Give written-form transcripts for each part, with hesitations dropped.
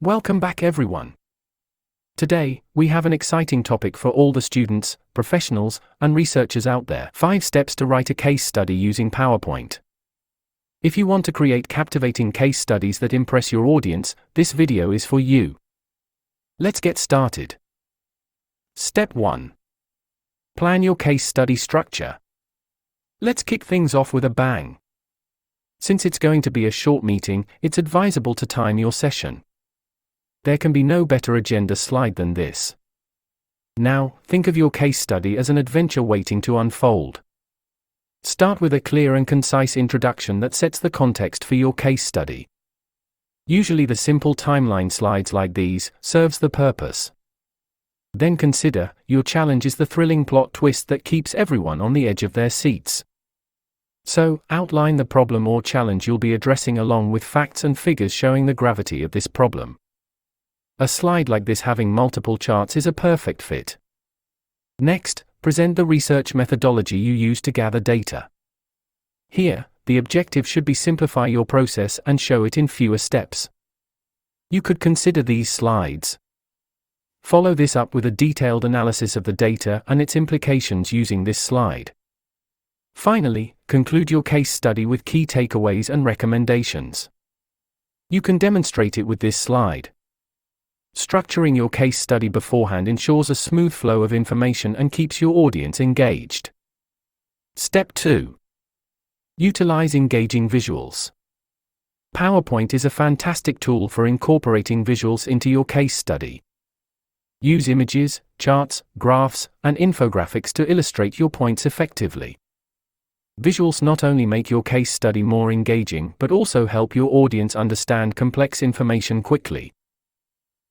Welcome back everyone. Today, we have an exciting topic for all the students, professionals, and researchers out there. 5 steps to write a case study using PowerPoint. If you want to create captivating case studies that impress your audience, this video is for you. Let's get started. Step 1. Plan your case study structure. Let's kick things off with a bang. Since it's going to be a short meeting, it's advisable to time your session. There can be no better agenda slide than this. Now, think of your case study as an adventure waiting to unfold. Start with a clear and concise introduction that sets the context for your case study. Usually the simple timeline slides like these serves the purpose. Then consider, your challenge is the thrilling plot twist that keeps everyone on the edge of their seats. So, outline the problem or challenge you'll be addressing along with facts and figures showing the gravity of this problem. A slide like this having multiple charts is a perfect fit. Next, present the research methodology you use to gather data. Here, the objective should be simplify your process and show it in fewer steps. You could consider these slides. Follow this up with a detailed analysis of the data and its implications using this slide. Finally, conclude your case study with key takeaways and recommendations. You can demonstrate it with this slide. Structuring your case study beforehand ensures a smooth flow of information and keeps your audience engaged. Step 2. Utilize engaging visuals. PowerPoint is a fantastic tool for incorporating visuals into your case study. Use images, charts, graphs, and infographics to illustrate your points effectively. Visuals not only make your case study more engaging but also help your audience understand complex information quickly.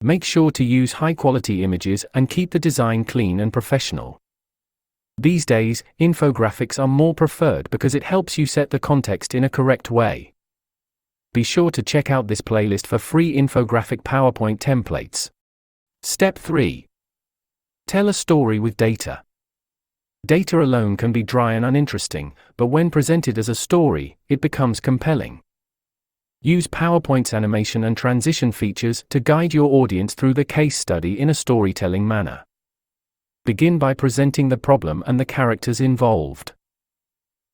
Make sure to use high-quality images and keep the design clean and professional. These days, infographics are more preferred because it helps you set the context in a correct way. Be sure to check out this playlist for free infographic PowerPoint templates. Step 3. Tell a story with data. Data alone can be dry and uninteresting, but when presented as a story, it becomes compelling. Use PowerPoint's animation and transition features to guide your audience through the case study in a storytelling manner. Begin by presenting the problem and the characters involved.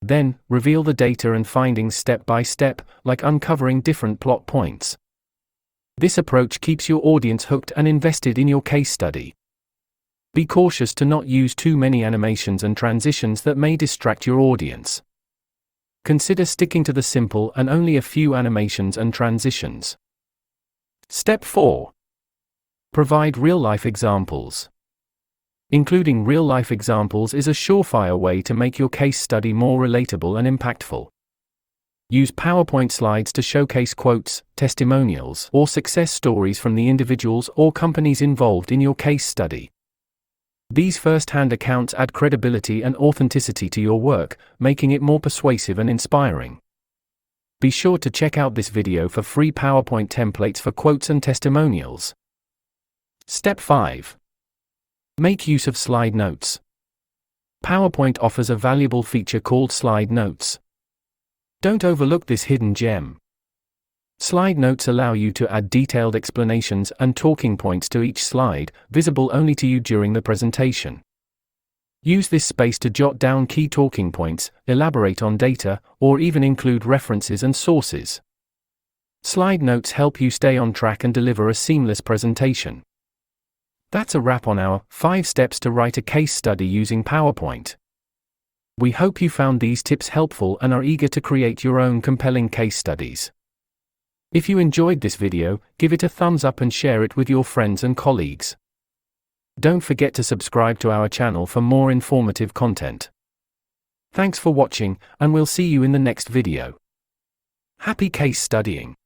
Then, reveal the data and findings step by step, like uncovering different plot points. This approach keeps your audience hooked and invested in your case study. Be cautious to not use too many animations and transitions that may distract your audience. Consider sticking to the simple and only a few animations and transitions. Step 4. Provide real-life examples. Including real-life examples is a surefire way to make your case study more relatable and impactful. Use PowerPoint slides to showcase quotes, testimonials, or success stories from the individuals or companies involved in your case study. These first-hand accounts add credibility and authenticity to your work, making it more persuasive and inspiring. Be sure to check out this video for free PowerPoint templates for quotes and testimonials. Step 5. Make use of slide notes. PowerPoint offers a valuable feature called slide notes. Don't overlook this hidden gem. Slide notes allow you to add detailed explanations and talking points to each slide, visible only to you during the presentation. Use this space to jot down key talking points, elaborate on data, or even include references and sources. Slide notes help you stay on track and deliver a seamless presentation. That's a wrap on our 5 steps to write a case study using PowerPoint. We hope you found these tips helpful and are eager to create your own compelling case studies. If you enjoyed this video, give it a thumbs up and share it with your friends and colleagues. Don't forget to subscribe to our channel for more informative content. Thanks for watching, and we'll see you in the next video. Happy case studying!